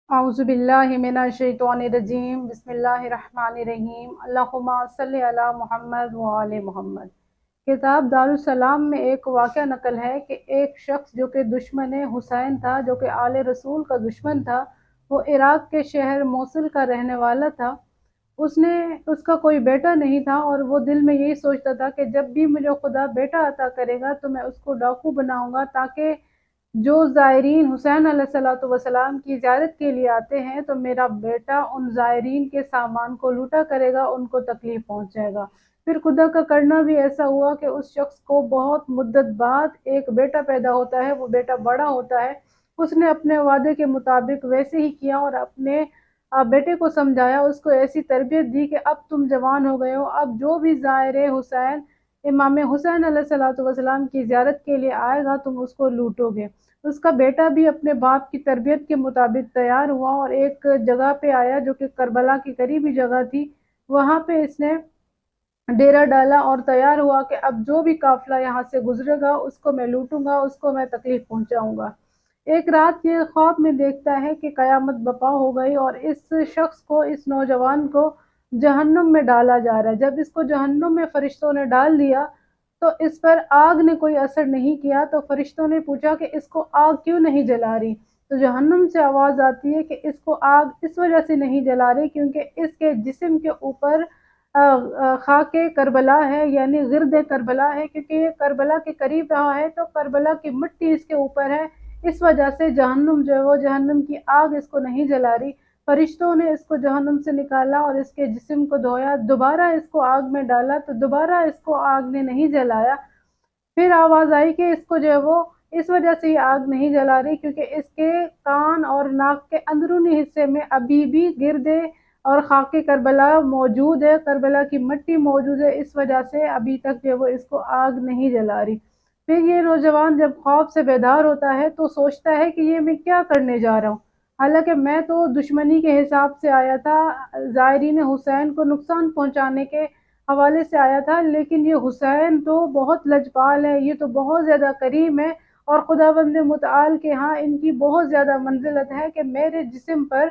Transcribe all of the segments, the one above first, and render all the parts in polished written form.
अऊज़ु बिल्लाहि मिनश्शैतानिर्रजीम बिस्मिल्लाहिर्रहमानिर्रहीम अल्लाहुम्मा सल्लि अला मुहम्मद व आले मोहम्मद। किताब दारुस्सलाम में एक वाक़या नकल है कि एक शख्स जो कि दुश्मन हुसैन था, जो कि आले रसूल का दुश्मन था, वो इराक के शहर मोसुल का रहने वाला था। उसने उसका कोई बेटा नहीं था और वो दिल में यही सोचता था कि जब भी मुझे खुदा बेटा अता करेगा तो मैं उसको डाकू बनाऊंगा, ताकि जो ज़ायरीन हुसैन अलैहिस्सलातु वस्सलाम की ज़ियारत के लिए आते हैं तो मेरा बेटा उन ज़ायरीन के सामान को लूटा करेगा, उनको तकलीफ़ पहुँचाएगा। फिर खुदा का करना भी ऐसा हुआ कि उस शख्स को बहुत मुद्दत बाद एक बेटा पैदा होता है, वो बेटा बड़ा होता है। उसने अपने वादे के मुताबिक वैसे ही किया और अपने बेटे को समझाया, उसको ऐसी तरबियत दी कि अब तुम जवान हो गए हो, अब जो भी ज़ायर हुसैन इमाम हुसैन अलैहिस्सलातु वस्सलाम की ज़ियारत के लिए आएगा तुम उसको लूटोगे। उसका बेटा भी अपने बाप की तरबियत के मुताबिक तैयार हुआ और एक जगह पे आया जो कि करबला की करीबी जगह थी। वहाँ पे इसने डेरा डाला और तैयार हुआ कि अब जो भी काफिला यहाँ से गुजरेगा उसको मैं लूटूंगा, उसको मैं तकलीफ पहुंचाऊंगा। एक रात ये ख्वाब में देखता है कि कयामत बपा हो गई और इस शख्स को, इस नौजवान को जहन्नुम में डाला जा रहा है। जब इसको जहन्नुम में फरिश्तों ने डाल दिया तो इस पर आग ने कोई असर नहीं किया। तो फरिश्तों ने पूछा कि इसको आग क्यों नहीं जला रही। तो जहन्नुम से आवाज़ आती है कि इसको आग इस वजह से नहीं जला रही क्योंकि इसके जिस्म के ऊपर खाके करबला है, यानी गिरद करबला है, क्योंकि ये करबला के करीब रहा है तो करबला की मिट्टी इसके ऊपर है। इस वजह से जहन्नुम जो है वो जहन्नुम की आग इसको नहीं जला रही। फरिश्तों ने इसको जहन्नुम से निकाला और इसके जिस्म को धोया, दोबारा इसको आग में डाला तो दोबारा इसको आग ने नहीं जलाया। फिर आवाज़ आई कि इसको जो है वो इस वजह से ये आग नहीं जला रही क्योंकि इसके कान और नाक के अंदरूनी हिस्से में अभी भी गिरदे और खाके करबला मौजूद है, करबला की मिट्टी मौजूद है। इस वजह से अभी तक जो है वो इसको आग नहीं जला रही। फिर ये नौजवान जब ख्वाब से बेदार होता है तो सोचता है कि ये मैं क्या करने जा रहा हूँ। हालांकि मैं तो दुश्मनी के हिसाब से आया था, ज़ायरीन हुसैन को नुकसान पहुंचाने के हवाले से आया था, लेकिन ये हुसैन तो बहुत लजपाल है, ये तो बहुत ज़्यादा करीम है और खुदावंद मुतआल के यहाँ इनकी बहुत ज़्यादा मंजिलत है कि मेरे जिस्म पर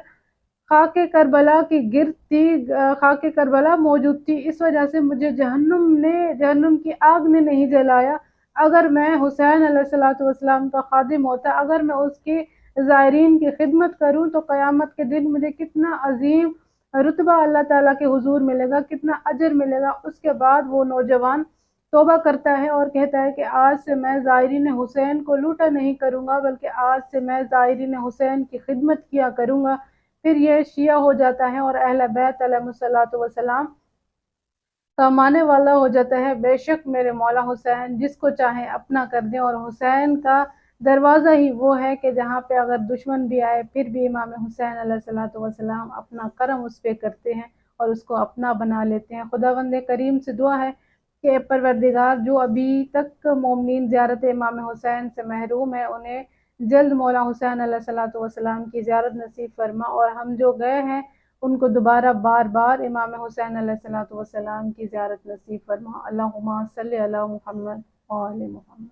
खाके करबला की गिरद थी, खाके करबला मौजूद थी। इस वजह से मुझे जहन्नुम की आग ने नहीं जलाया। अगर मैं हुसैन अलैहिस्सलातु वस्सलाम का खादिम होता, अगर मैं उसके ज़ायरीन की खिदमत करूं तो क़यामत के दिन मुझे कितना अजीम रुतबा अल्लाह ताला के हुजूर मिलेगा, कितना अजर मिलेगा। उसके बाद वो नौजवान तौबा करता है और कहता है कि आज से मैं ज़ायरीन हुसैन को लूटा नहीं करूँगा, बल्कि आज से मैं ज़ायरीन हुसैन की खिदमत किया करूँगा। फिर ये शिया हो जाता है और अहले बैत अलैहिमुस्सलातु वस्सलाम का मानने वाला हो जाता है। बेशक मेरे मौला हुसैन जिसको चाहे अपना कर दें, और हुसैन का दरवाज़ा ही वो है कि जहाँ पे अगर दुश्मन भी आए फिर भी इमाम हुसैन अलैहिस्सलातु वस्सलाम अपना करम उस पे करते हैं और उसको अपना बना लेते हैं। खुदावंद करीम से दुआ है कि परवरदिगार जो अभी तक मोमिनीन ज़ियारत इमाम हुसैन से महरूम है उन्हें जल्द मौला हुसैन अलैहिस्सलातु वस्सलाम की ज़ियारत नसीब फरमा, और हम जो गए हैं उनको दोबारा बार बार इमाम हुसैन अलैहिस्सलातु वस्सलाम की ज़ियारत नसीब फरमा। अल्लाहुम्मा सल्लि अला मुहम्मद व आले मोहम्मद।